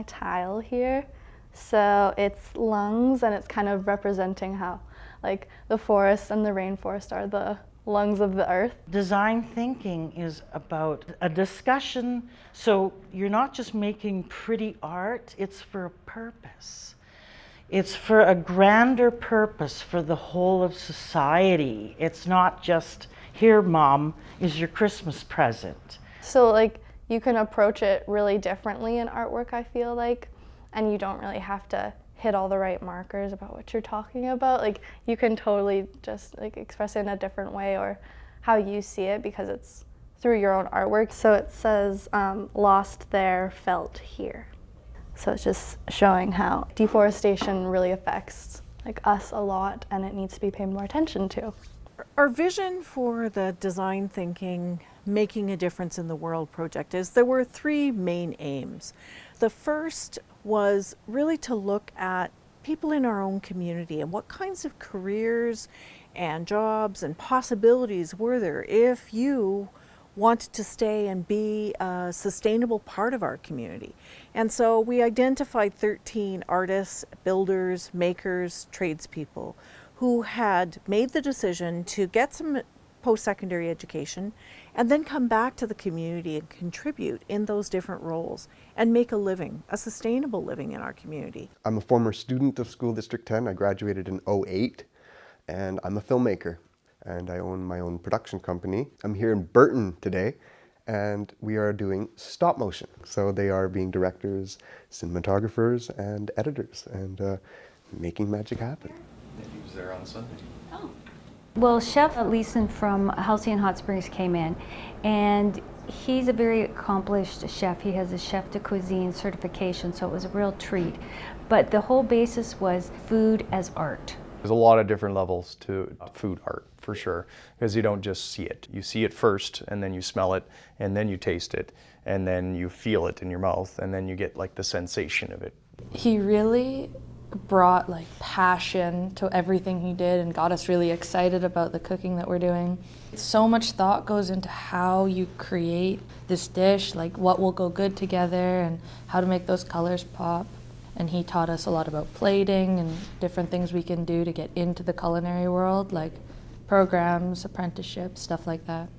my tile here. So it's lungs, and it's kind of representing how like the forest and the rainforest are the lungs of the earth. Design thinking is about a discussion, so you're not just making pretty art, it's for a purpose. It's for a grander purpose for the whole of society. It's not just, here, Mom, is your Christmas present. So like you can approach it really differently in artwork, I feel like, and you don't really have to hit all the right markers about what you're talking about. Like you can totally just like express it in a different way or how you see it because it's through your own artwork. So it says lost there, felt here. So it's just showing how deforestation really affects like us a lot, and it needs to be paid more attention to. Our vision for the design thinking Making a Difference in the World project is there were three main aims. The first was really to look at people in our own community and what kinds of careers and jobs and possibilities were there if you wanted to stay and be a sustainable part of our community. And so we identified 13 artists, builders, makers, tradespeople who had made the decision to get some post-secondary education and then come back to the community and contribute in those different roles and make a living, a sustainable living in our community. I'm a former student of School District 10. I graduated in '08, and I'm a filmmaker, and I own my own production company. I'm here in Burton today, and we are doing stop motion. So they are being directors, cinematographers, and editors, and making magic happen. He was there on Sunday. Oh. Well, Chef Nicholson from Halcyon Hot Springs came in, and he's a very accomplished chef. He has a chef de cuisine certification, so it was a real treat. But the whole basis was food as art. There's a lot of different levels to food art, for sure, because you don't just see it. You see it first, and then you smell it, and then you taste it, and then you feel it in your mouth, and then you get like the sensation of it. He really brought like passion to everything he did and got us really excited about the cooking that we're doing. So much thought goes into how you create this dish, like what will go good together and how to make those colors pop. And he taught us a lot about plating and different things we can do to get into the culinary world, like programs, apprenticeships, stuff like that.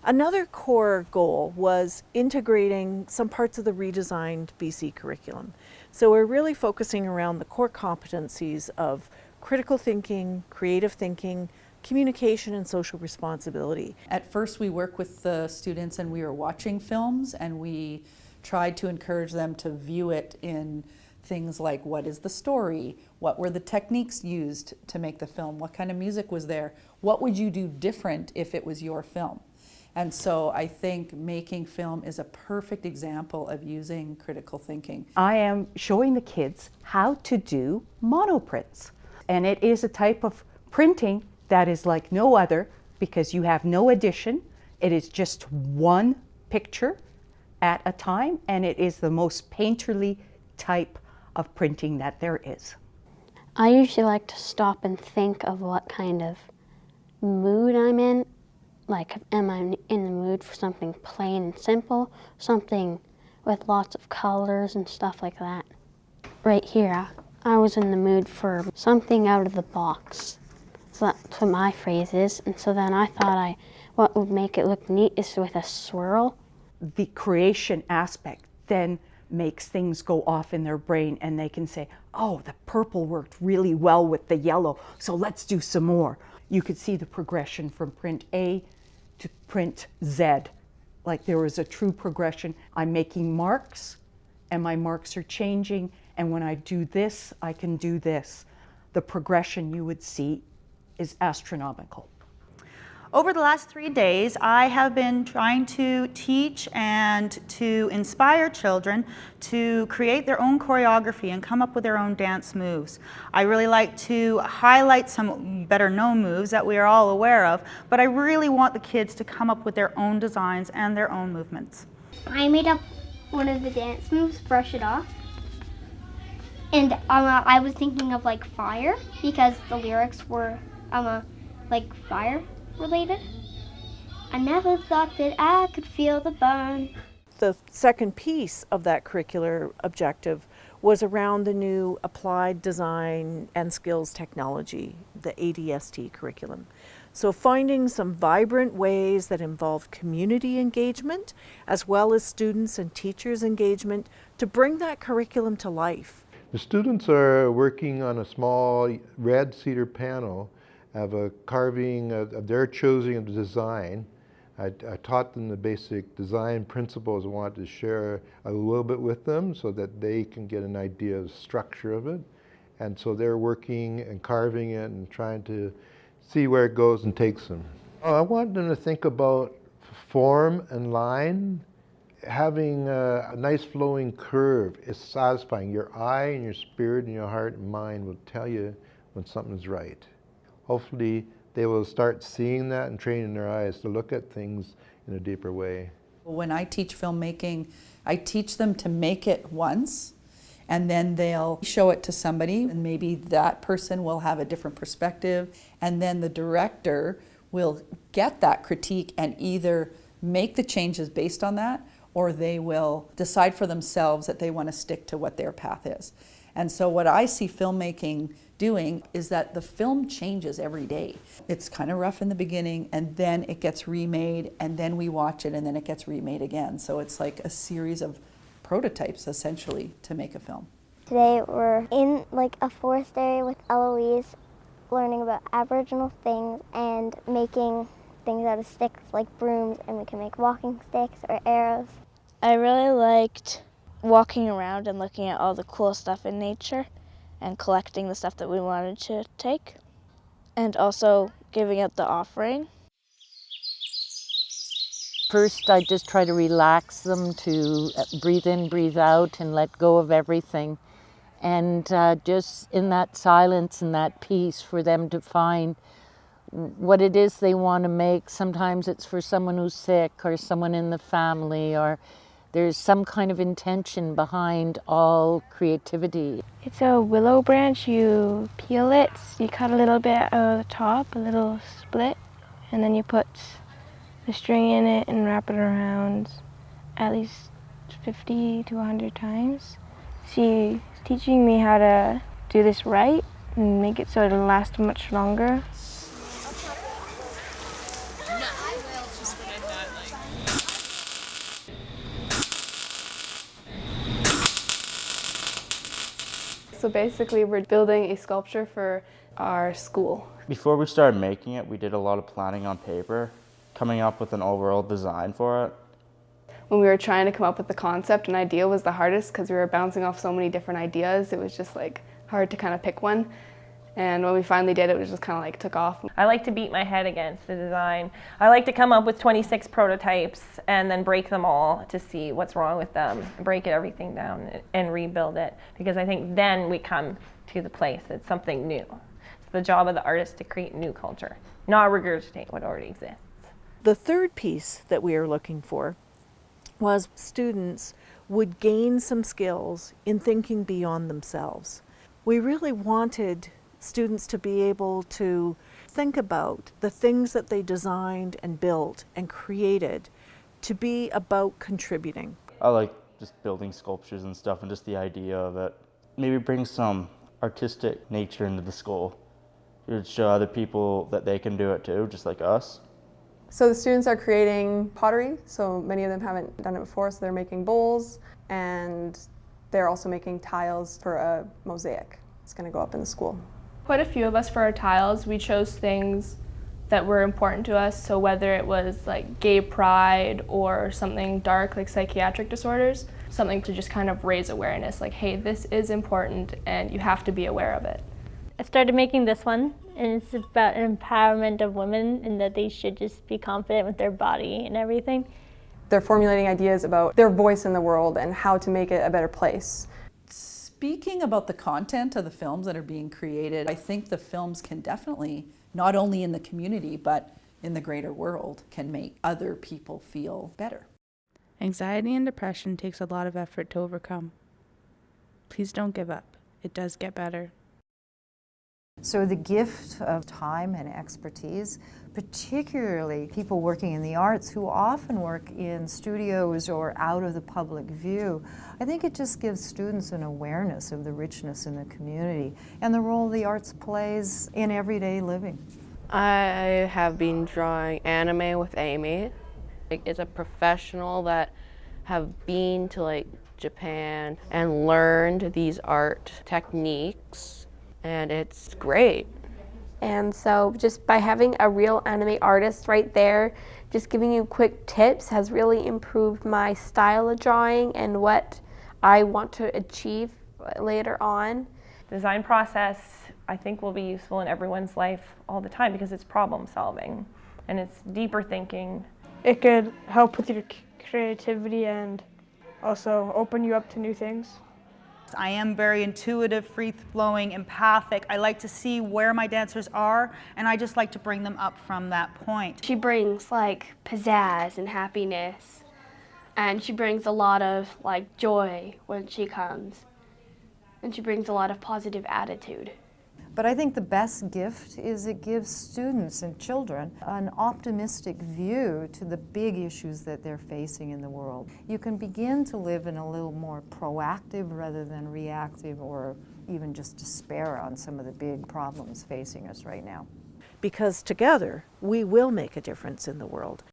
Another core goal was integrating some parts of the redesigned BC curriculum. So we're really focusing around the core competencies of critical thinking, creative thinking, communication, and social responsibility. At first we worked with the students and we were watching films, and we tried to encourage them to view it in things like, what is the story? What were the techniques used to make the film? What kind of music was there? What would you do different if it was your film? And so I think making film is a perfect example of using critical thinking. I am showing the kids how to do monoprints. And it is a type of printing that is like no other because you have no addition. It is just one picture at a time, and it is the most painterly type of printing that there is. I usually like to stop and think of what kind of mood I'm in. Like, am I in the mood for something plain and simple, something with lots of colors and stuff like that? Right here, I was in the mood for something out of the box. So that's what my phrase is. And so then I thought what would make it look neat is with a swirl. The creation aspect then makes things go off in their brain, and they can say, oh, the purple worked really well with the yellow, so let's do some more. You could see the progression from print A to print Z. Like there was a true progression. I'm making marks, and my marks are changing, and when I do this, I can do this. The progression you would see is astronomical. Over the last 3 days, I have been trying to teach and to inspire children to create their own choreography and come up with their own dance moves. I really like to highlight some better known moves that we are all aware of, but I really want the kids to come up with their own designs and their own movements. I made up one of the dance moves, brush it off. And I was thinking of like fire because the lyrics were like fire related. I never thought that I could feel the burn. The second piece of that curricular objective was around the new Applied Design and Skills Technology, the ADST curriculum. So finding some vibrant ways that involve community engagement as well as students and teachers engagement to bring that curriculum to life. The students are working on a small red cedar panel of a carving of their choosing of the design. I taught them the basic design principles. I wanted to share a little bit with them so that they can get an idea of the structure of it. And so they're working and carving it and trying to see where it goes and takes them. I want them to think about form and line. Having a nice flowing curve is satisfying. Your eye and your spirit and your heart and mind will tell you when something's right. Hopefully they will start seeing that and training their eyes to look at things in a deeper way. When I teach filmmaking, I teach them to make it once, and then they'll show it to somebody, and maybe that person will have a different perspective, and then the director will get that critique and either make the changes based on that, or they will decide for themselves that they want to stick to what their path is. And so what I see filmmaking doing is that the film changes every day. It's kind of rough in the beginning, and then it gets remade, and then we watch it, and then it gets remade again. So it's like a series of prototypes, essentially, to make a film. Today we're in like a forest area with Eloise, learning about Aboriginal things and making things out of sticks like brooms, and we can make walking sticks or arrows. I really liked walking around and looking at all the cool stuff in nature and collecting the stuff that we wanted to take, and also giving out the offering. First, I just try to relax them to breathe in, breathe out, and let go of everything. And just in that silence and that peace for them to find what it is they want to make. Sometimes it's for someone who's sick or someone in the family, or there's some kind of intention behind all creativity. It's a willow branch. You peel it, you cut a little bit out of the top, a little split, and then you put the string in it and wrap it around at least 50 to 100 times. She's teaching me how to do this right and make it so it'll last much longer. So basically we're building a sculpture for our school. Before we started making it, we did a lot of planning on paper, coming up with an overall design for it. When we were trying to come up with the concept, an idea was the hardest because we were bouncing off so many different ideas. It was just like hard to kind of pick one. And when we finally did, it was just kind of like took off. I like to beat my head against the design. I like to come up with 26 prototypes and then break them all to see what's wrong with them, break everything down and rebuild it, because I think then we come to the place that's something new. It's the job of the artist to create new culture, not regurgitate what already exists. The third piece that we are looking for was students would gain some skills in thinking beyond themselves. We really wanted students to be able to think about the things that they designed and built and created to be about contributing. I like just building sculptures and stuff, and just the idea of it. Maybe bring some artistic nature into the school to show other people that they can do it too, just like us. So the students are creating pottery, so many of them haven't done it before, so they're making bowls, and they're also making tiles for a mosaic. It's going to go up in the school. Quite a few of us, for our tiles, we chose things that were important to us, so whether it was like gay pride or something dark like psychiatric disorders, something to just kind of raise awareness, like, hey, this is important and you have to be aware of it. I started making this one, and it's about empowerment of women and that they should just be confident with their body and everything. They're formulating ideas about their voice in the world and how to make it a better place. Speaking about the content of the films that are being created, I think the films can definitely, not only in the community, but in the greater world, can make other people feel better. Anxiety and depression takes a lot of effort to overcome. Please don't give up. It does get better. So the gift of time and expertise, particularly people working in the arts who often work in studios or out of the public view, I think it just gives students an awareness of the richness in the community and the role the arts plays in everyday living. I have been drawing anime with Amy. It's a professional that have been to Japan and learned these art techniques, and it's great. And so just by having a real anime artist right there, just giving you quick tips has really improved my style of drawing and what I want to achieve later on. Design process, I think, will be useful in everyone's life all the time because it's problem solving and it's deeper thinking. It could help with your creativity and also open you up to new things. I am very intuitive, free-flowing, empathic. I like to see where my dancers are, and I just like to bring them up from that point. She brings pizzazz and happiness, and she brings a lot of joy when she comes, and she brings a lot of positive attitude. But I think the best gift is it gives students and children an optimistic view to the big issues that they're facing in the world. You can begin to live in a little more proactive rather than reactive or even just despair on some of the big problems facing us right now. Because together we will make a difference in the world.